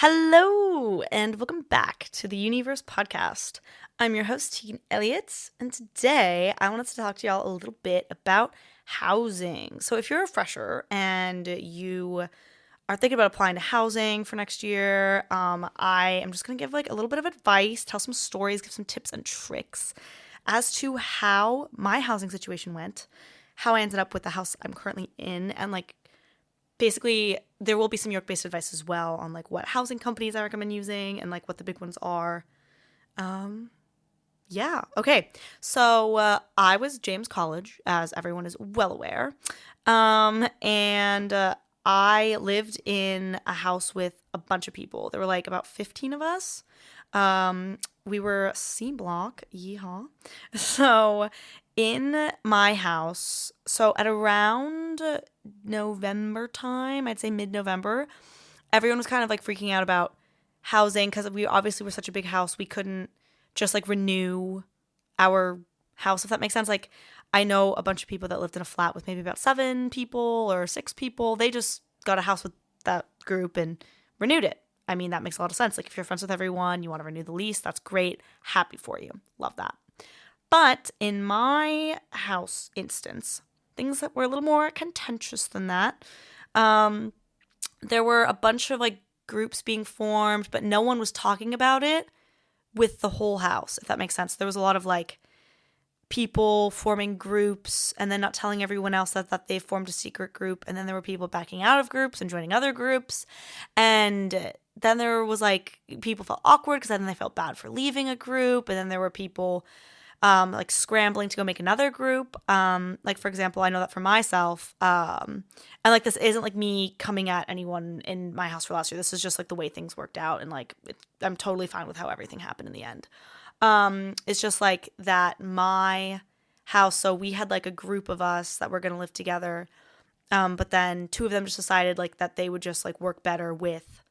Hello, and welcome back to the Universe Podcast. I'm your host, Teagan Elliott, and today I wanted to talk to y'all a little bit about housing. So, if you're a fresher and you are thinking about applying to housing for next year, I am just going to give like a little bit of advice, tell some stories, give some tips and tricks as to how my housing situation went, how I ended up with the house I'm currently in, and like basically there will be some York-based advice as well on like what housing companies I recommend using and like what the big ones are. Yeah. Okay. So I was James College, as everyone is well aware, and I lived in a house with a bunch of people. There were like about 15 of us. We were C block, yeehaw. So in my house, so at around November time, I'd say mid-November, everyone was kind of like freaking out about housing because we obviously were such a big house. We couldn't just like renew our house, if that makes sense. Like, I know a bunch of people that lived in a flat with maybe about 7 people or 6 people. They just got a house with that group and renewed it. I mean, that makes a lot of sense. Like, if you're friends with everyone, you want to renew the lease, that's great. Happy for you. Love that. But in my house instance, things that were a little more contentious than that. There were a bunch of like groups being formed, but no one was talking about it with the whole house, if that makes sense. There was a lot of like people forming groups and then not telling everyone else that they formed a secret group. And then there were people backing out of groups and joining other groups. And then there was like people felt awkward because then they felt bad for leaving a group. And then there were people like scrambling to go make another group. Like, for example, I know that for myself, and like this isn't like me coming at anyone in my house for last year. This is just like the way things worked out, and like I'm totally fine with how everything happened in the end. It's just like that my house. So we had like a group of us that were gonna live together, but then 2 of them just decided like that they would just like work better with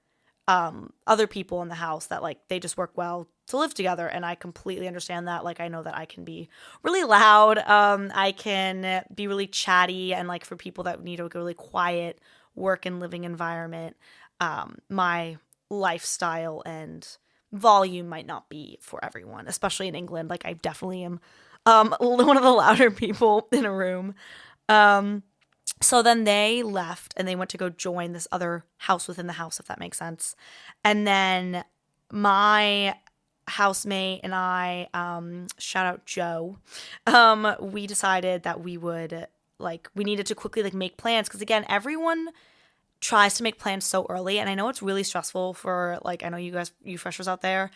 other people in the house, that like they just work well to live together. And I completely understand that. Like, I know that I can be really loud. I can be really chatty, and like for people that need a really quiet work and living environment, my lifestyle and volume might not be for everyone, especially in England. Like, I definitely am one of the louder people in a room. So then they left and they went to go join this other house within the house, if that makes sense. And then my housemate and I, shout out Joe, we decided that we would we needed to quickly like make plans, because again, everyone tries to make plans so early, and I know it's really stressful for like, I know you freshers out there,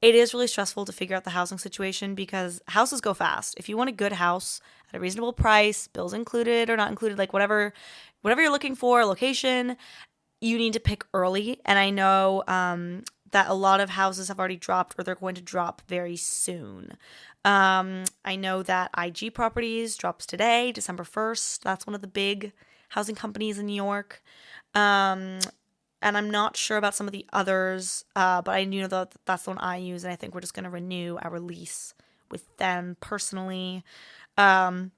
it is really stressful to figure out the housing situation because houses go fast. If you want a good house at a reasonable price, bills included or not included, like whatever you're looking for, location, you need to pick early. And I know that a lot of houses have already dropped, or they're going to drop very soon. I know that IG Properties drops today, December 1st. That's one of the big housing companies in New York. And I'm not sure about some of the others, but I know that that's the one I use, and I think we're just going to renew our lease with them personally. But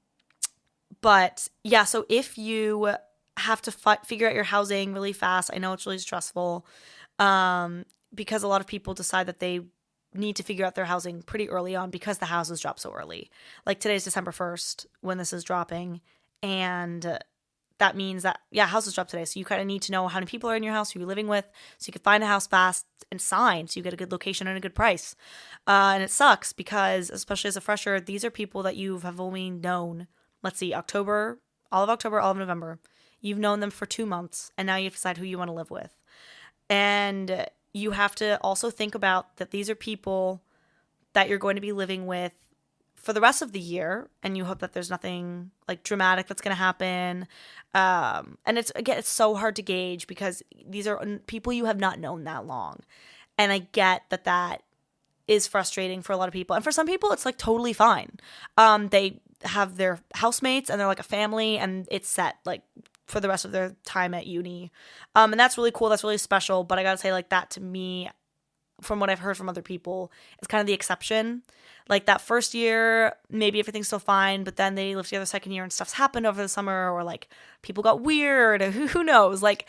yeah, so if you have to figure out your housing really fast, I know it's really stressful, because a lot of people decide that they need to figure out their housing pretty early on because the houses drop so early. Like, today's December 1st when this is dropping, and that means that, yeah, houses drop today. So you kind of need to know how many people are in your house, who you're living with, so you can find a house fast and sign, so you get a good location and a good price. And it sucks because, especially as a fresher, these are people that you have only known, let's see, October, all of November. You've known them for 2 months, and now you have to decide who you want to live with. And you have to also think about that these are people that you're going to be living with for the rest of the year, and you hope that there's nothing like dramatic that's going to happen. And it's so hard to gauge because these are people you have not known that long. And I get that is frustrating for a lot of people. And for some people, it's like totally fine. They have their housemates and they're like a family, and it's set like for the rest of their time at uni. And that's really cool. That's really special. But I got to say, like, that to me, from what I've heard from other people, is kind of the exception. Like, that first year, maybe everything's still fine, but then they live together second year and stuff's happened over the summer, or like people got weird, who knows? Like,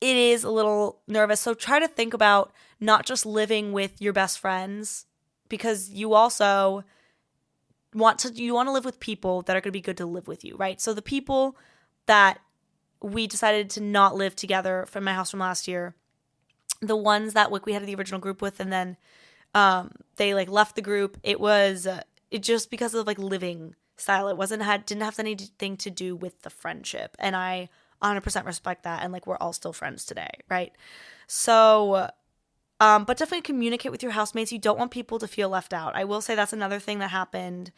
it is a little nervous. So try to think about not just living with your best friends, because you also want to live with people that are going to be good to live with you, right? So the people that we decided to not live together from my house from last year, the ones that like we had the original group with, and then they like left the group. It just because of like living style. It didn't have anything to do with the friendship, and I 100% respect that. And like we're all still friends today, right? So, but definitely communicate with your housemates. You don't want people to feel left out. I will say that's another thing that happened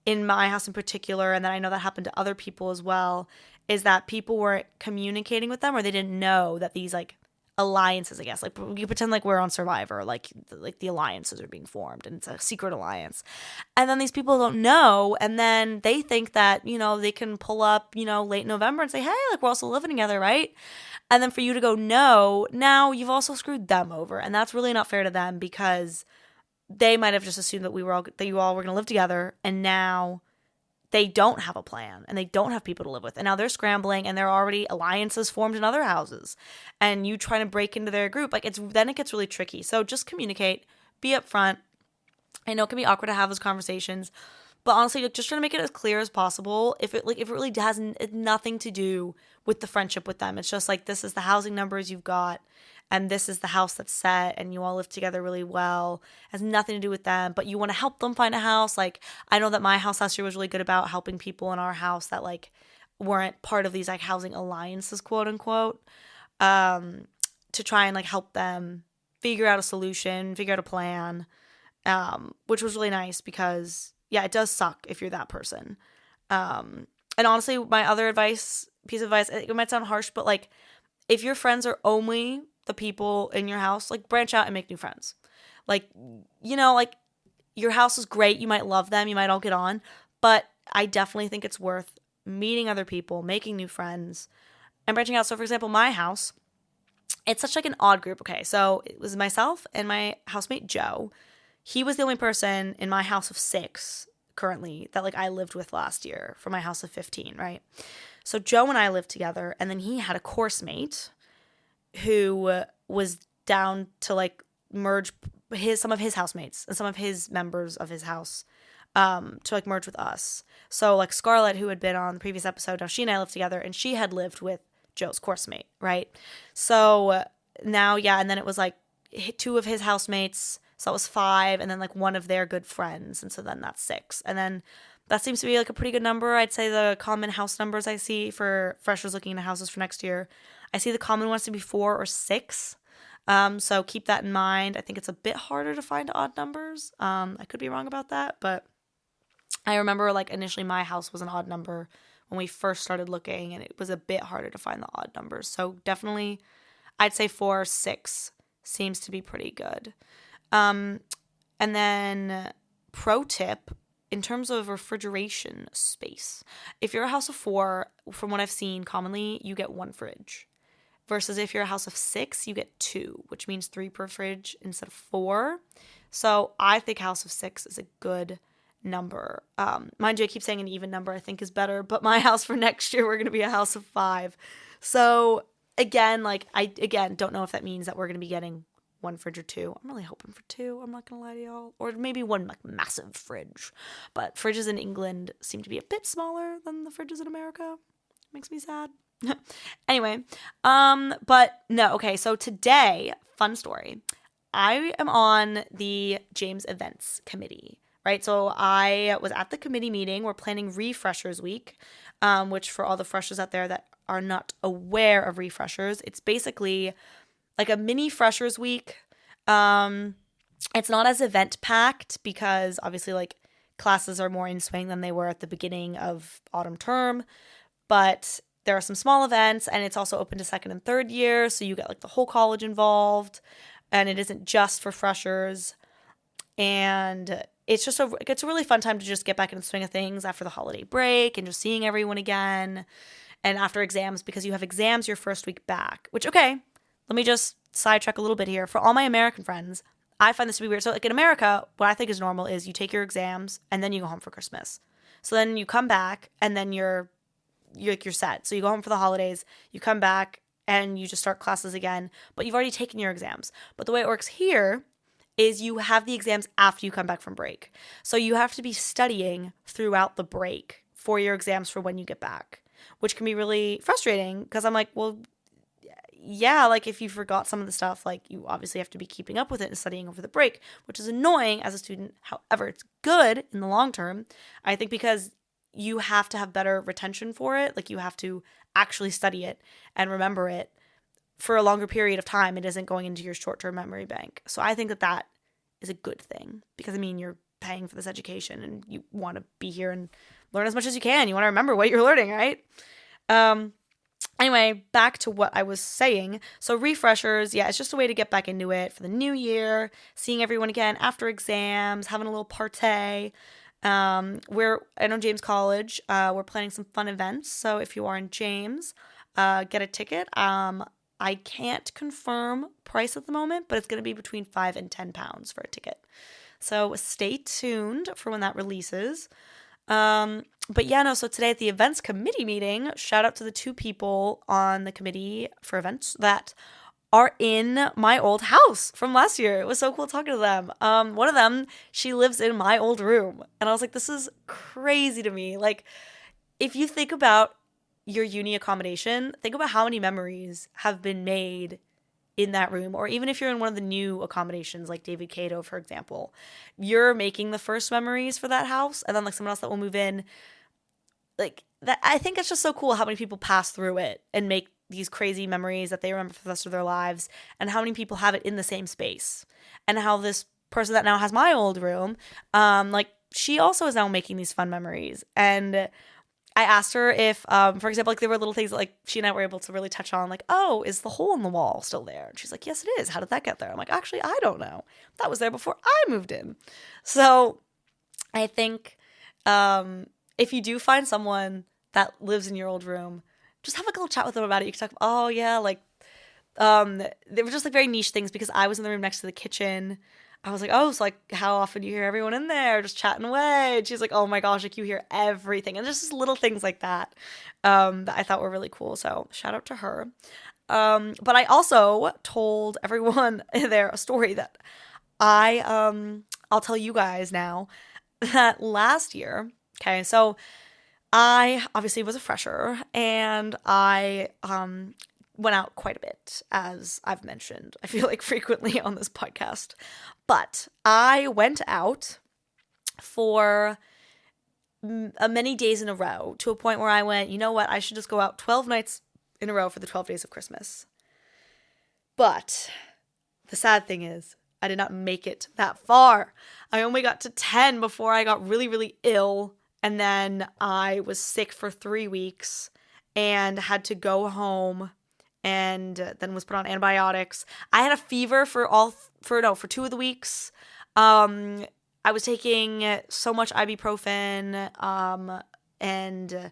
in my house in particular, and then I know that happened to other people as well, is that people weren't communicating with them, or they didn't know that these like alliances, I guess, like you pretend like we're on Survivor, like the alliances are being formed and it's a secret alliance, and then these people don't know, and then they think that they can pull up late November and say, hey, like we're also living together, right? And then for you to go, no, now you've also screwed them over, and that's really not fair to them, because they might have just assumed that you all were going to live together, and now they don't have a plan and they don't have people to live with. And now they're scrambling, and there are already alliances formed in other houses, and you trying to break into their group. Like then it gets really tricky. So just communicate, be upfront. I know it can be awkward to have those conversations, but honestly, like, just trying to make it as clear as possible. If it really has nothing to do with the friendship with them, it's just like, this is the housing numbers you've got, and this is the house that's set, and you all live together really well. It has nothing to do with them, but you want to help them find a house. Like, I know that my house last year was really good about helping people in our house that like weren't part of these like housing alliances, quote unquote, to try and like help them figure out a solution, figure out a plan, which was really nice, because yeah, it does suck if you're that person. And honestly, my other piece of advice, it might sound harsh, but like, if your friends are only the people in your house, like branch out and make new friends. Like, like your house is great. You might love them. You might all get on, but I definitely think it's worth meeting other people, making new friends, and branching out. So for example, my house, it's such like an odd group. Okay. So it was myself and my housemate, Joe. He was the only person in my house of 6 currently that like I lived with last year for my house of 15, right? So Joe and I lived together, and then he had a course mate who was down to like merge some of his housemates and some of his members of his house to like merge with us. So like Scarlett, who had been on the previous episode, now she and I lived together, and she had lived with Joe's course mate, right? So now, yeah, and then it was like 2 of his housemates, so that was 5, and then like 1 of their good friends, and so then that's 6. And then that seems to be like a pretty good number. I'd say the common house numbers I see for freshers looking into houses for next year, I see the common ones to be 4 or 6. So keep that in mind. I think it's a bit harder to find odd numbers. I could be wrong about that, but I remember like initially my house was an odd number when we first started looking, and it was a bit harder to find the odd numbers. So definitely I'd say 4 or 6 seems to be pretty good. And then pro tip, in terms of refrigeration space, if you're a house of 4, from what I've seen commonly, you get 1 fridge. Versus if you're a house of 6, you get 2, which means 3 per fridge instead of 4. So I think house of 6 is a good number. Mind you, I keep saying an even number I think is better, but my house for next year, we're going to be a house of 5. So again, like I don't know if that means that we're going to be getting 1 fridge or 2. I'm really hoping for 2. I'm not going to lie to y'all. Or maybe 1 like massive fridge. But fridges in England seem to be a bit smaller than the fridges in America. Makes me sad. Anyway, but no, okay, so today, fun story. I am on the James Events Committee, right? So I was at the committee meeting. We're planning Refreshers Week, which for all the freshers out there that are not aware of Refreshers, it's basically like a mini Freshers Week. It's not as event packed because obviously like classes are more in swing than they were at the beginning of autumn term, but there are some small events, and it's also open to 2nd and 3rd year, so you get like the whole college involved, and it isn't just for freshers. And it's a really fun time to just get back in the swing of things after the holiday break and just seeing everyone again, and after exams, because you have exams your first week back, which, okay, let me just sidetrack a little bit here. For all my American friends, I find this to be weird. So like in America, what I think is normal is you take your exams and then you go home for Christmas. So then you come back and then you're set. So you go home for the holidays, you come back, and you just start classes again, but you've already taken your exams. But the way it works here is you have the exams after you come back from break. So you have to be studying throughout the break for your exams for when you get back, which can be really frustrating because I'm like, well, yeah, like if you forgot some of the stuff, like you obviously have to be keeping up with it and studying over the break, which is annoying as a student. However, it's good in the long term, I think, because you have to have better retention for it. Like you have to actually study it and remember it for a longer period of time. It isn't going into your short-term memory bank. So I think that that is a good thing because, I mean, you're paying for this education and you want to be here and learn as much as you can. You want to remember what you're learning, right? Anyway, back to what I was saying. So refreshers, yeah, it's just a way to get back into it for the new year, seeing everyone again after exams, having a little party. I know James College, we're planning some fun events. So if you are in James, get a ticket. I can't confirm price at the moment, but it's going to be between £5 and £10 for a ticket. So stay tuned for when that releases. But yeah, no, so today at the events committee meeting, shout out to the 2 people on the committee for events that are in my old house from last year. It was so cool talking to them. One of them, she lives in my old room. And I was like, this is crazy to me. Like, if you think about your uni accommodation, think about how many memories have been made in that room. Or even if you're in one of the new accommodations, like David Cato, for example, you're making the first memories for that house. And then like someone else that will move in, like that. I think it's just so cool how many people pass through it and make these crazy memories that they remember for the rest of their lives, and how many people have it in the same space, and how this person that now has my old room, like she also is now making these fun memories. And I asked her if, for example, like there were little things that like she and I were able to really touch on, like, oh, is the hole in the wall still there? And she's like, yes, it is. How did that get there? I'm like, actually, I don't know. That was there before I moved in. So I think if you do find someone that lives in your old room, just have like a little chat with them about it. You can talk, oh yeah, like they were just like very niche things because I was in the room next to the kitchen. I was like, oh, so like how often do you hear everyone in there just chatting away? And she's like, oh my gosh, like you hear everything. And just little things like that that I thought were really cool. So shout out to her. But I also told everyone there a story that I'll tell you guys now that last year, okay, so I obviously was a fresher and I went out quite a bit, as I've mentioned, I feel like frequently on this podcast. But I went out for many days in a row to a point where I went, you know what, I should just go out 12 nights in a row for the 12 days of Christmas. But the sad thing is, I did not make it that far. I only got to 10 before I got really, really ill. And then I was sick for 3 weeks and had to go home and then was put on antibiotics. I had a fever for 2 of the weeks. I was taking so much ibuprofen and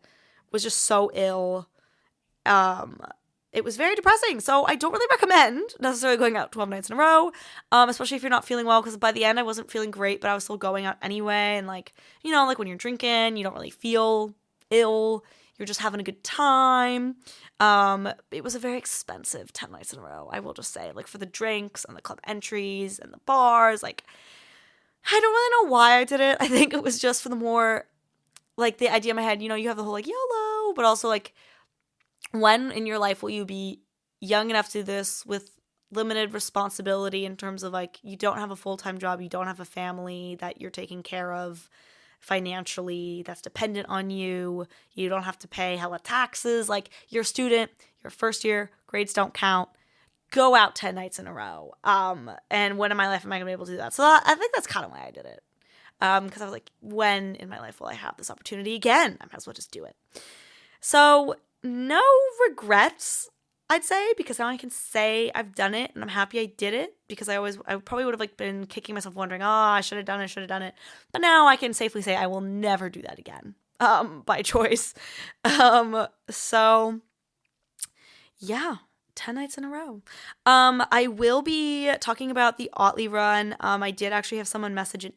was just so ill. It was very depressing. So I don't really recommend necessarily going out 12 nights in a row, especially if you're not feeling well, because by the end I wasn't feeling great, but I was still going out anyway. And like, you know, like when you're drinking, you don't really feel ill. You're just having a good time. It was a very expensive 10 nights in a row, I will just say, like for the drinks and the club entries and the bars. Like, I don't really know why I did it. I think it was just for the more, like the idea in my head, you know, you have the whole like YOLO, but also like, when in your life will you be young enough to do this with limited responsibility in terms of like you don't have a full-time job, you don't have a family that you're taking care of financially that's dependent on you, you don't have to pay hella taxes, like you're a student, you're first year, grades don't count, go out 10 nights in a row. And when in my life am I gonna be able to do that? So I think that's kind of why I did it. Because I was like, when in my life will I have this opportunity again? I might as well just do it. So no regrets, I'd say, because now I can say I've done it and I'm happy I did it, because I probably would have like been kicking myself wondering, oh, I should have done it. But now I can safely say I will never do that again, by choice. So yeah, 10 nights in a row. I will be talking about the Otley run. I did actually have someone message and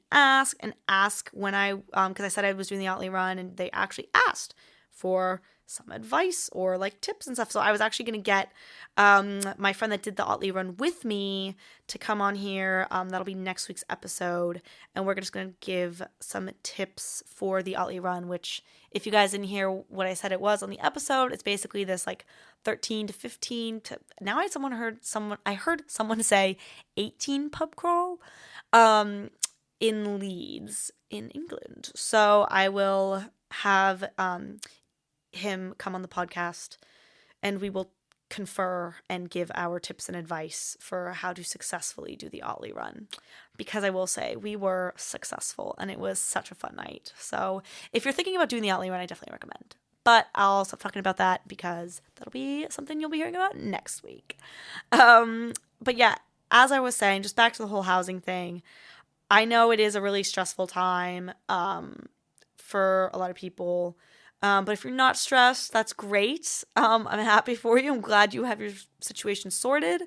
ask when because I said I was doing the Otley run, and they actually asked for some advice or like tips and stuff. So I was actually going to get my friend that did the Otley run with me to come on here. That'll be next week's episode. And we're just going to give some tips for the Otley run, which if you guys didn't hear what I said it was on the episode, it's basically this like 13 to 15 to now I heard someone say 18 pub crawl in Leeds in England. So I will have him come on the podcast and we will confer and give our tips and advice for how to successfully do the Otley run, because I will say we were successful and it was such a fun night. So if you're thinking about doing the Otley run, I definitely recommend. But I'll stop talking about that because that'll be something you'll be hearing about next week. But yeah, as I was saying, just back to the whole housing thing, I know it is a really stressful time for a lot of people. But if you're not stressed, that's great. I'm happy for you. I'm glad you have your situation sorted.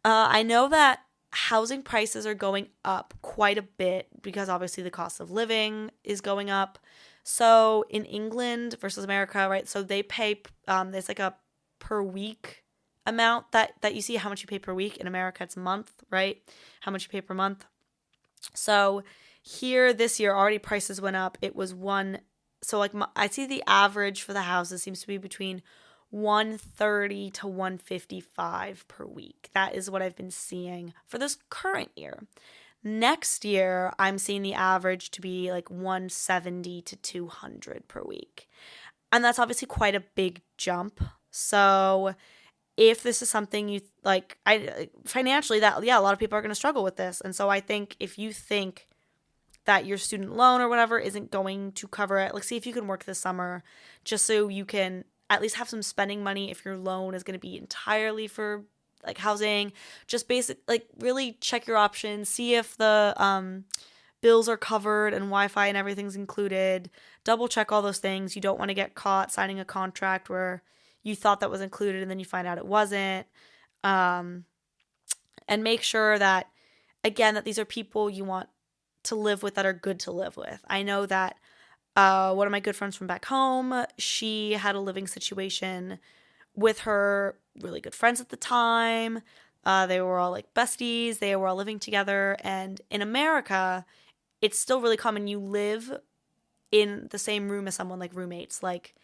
I know that housing prices are going up quite a bit because obviously the cost of living is going up. So in England versus America, right? So they pay, there's like a per week amount that you see how much you pay per week. In America, it's a month, right? How much you pay per month. So here this year, already prices went up. It was so like I see the average for the houses seems to be between 130 to 155 per week. That is what I've been seeing for this current year. Next year, I'm seeing the average to be like 170 to 200 per week. And that's obviously quite a big jump. So if this is something you like, financially, a lot of people are going to struggle with this. And so I think if you think that your student loan or whatever isn't going to cover it, like see if you can work this summer just so you can at least have some spending money if your loan is going to be entirely for like housing. Just really check your options, see if the bills are covered and Wi-Fi and everything's included. Double check all those things. You don't want to get caught signing a contract where you thought that was included and then you find out it wasn't. And make sure that, again, that these are people you want to live with that are good to live with. I know that one of my good friends from back home, she had a living situation with her really good friends at the time. They were all like besties. They were all living together. And in America, it's still really common you live in the same room as someone, like roommates. Like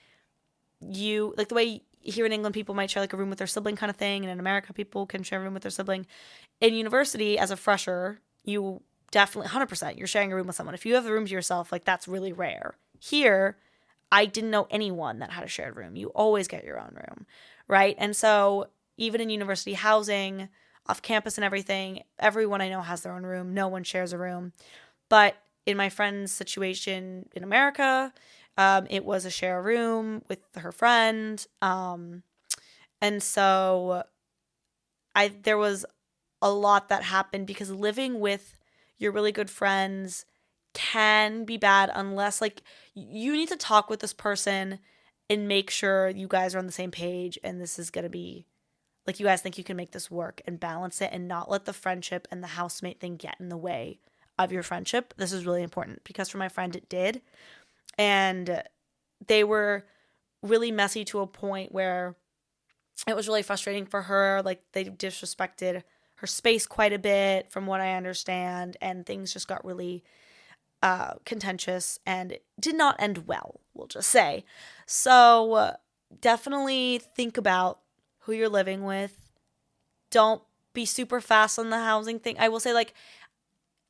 the way here in England people might share like a room with their sibling kind of thing. And in America, people can share a room with their sibling. In university, as a fresher, you definitely 100% you're sharing a room with someone. If you have the room to yourself, like that's really rare. Here, I didn't know anyone that had a shared room. You always get your own room, right? And so even in university housing, off campus and everything, everyone I know has their own room. No one shares a room. But in my friend's situation in America, it was a share room with her friend. And so there was a lot that happened because living with your really good friends can be bad unless like you need to talk with this person and make sure you guys are on the same page and this is going to be like you guys think you can make this work and balance it and not let the friendship and the housemate thing get in the way of your friendship. This is really important because for my friend it did. And they were really messy to a point where it was really frustrating for her. Like they disrespected her space quite a bit from what I understand, and things just got really contentious and did not end well, we'll just say. So definitely think about who you're living with. Don't be super fast on the housing thing. I will say, like,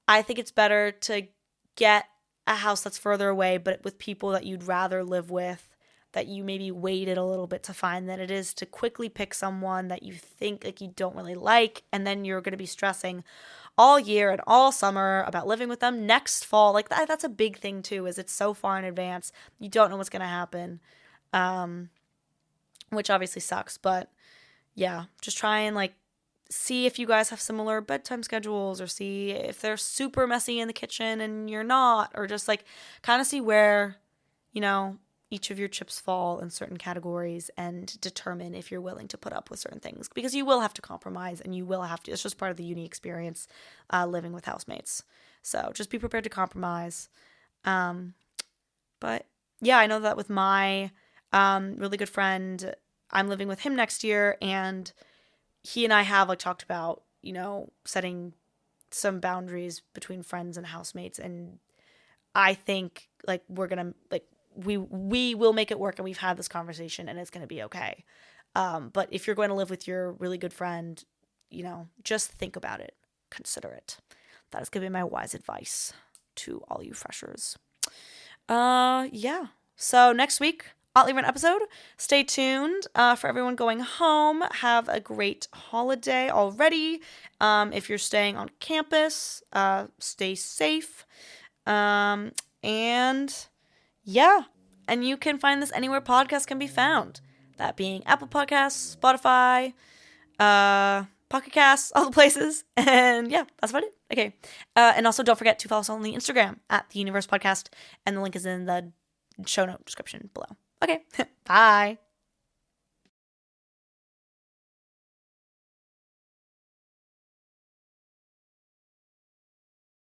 I think it's better to get a house that's further away, but with people that you'd rather live with, that you maybe waited a little bit to find, than it is to quickly pick someone that you think like you don't really like, and then you're going to be stressing all year and all summer about living with them next fall. Like that's a big thing too, is it's so far in advance. You don't know what's going to happen, which obviously sucks. But yeah, just try and like see if you guys have similar bedtime schedules, or see if they're super messy in the kitchen and you're not, or just like kind of see where, each of your chips fall in certain categories and determine if you're willing to put up with certain things, because you will have to compromise and you will have to, it's just part of the uni experience, living with housemates. So just be prepared to compromise. But yeah, I know that with my really good friend. I'm living with him next year, and he and I have like talked about, setting some boundaries between friends and housemates, and I think like we're gonna like we will make it work, and we've had this conversation, and it's gonna be okay. But if you're going to live with your really good friend, just think about it, consider it. That is gonna be my wise advice to all you freshers. Yeah. So next week, Oddly Run episode. Stay tuned. For everyone going home, have a great holiday already. If you're staying on campus, stay safe. And yeah, and you can find this anywhere podcasts can be found. That being Apple Podcasts, Spotify, Pocket Casts, all the places. And yeah, that's about it. Okay. And also don't forget to follow us on the Instagram at The Universe Podcast. And the link is in the show note description below. Okay. Bye.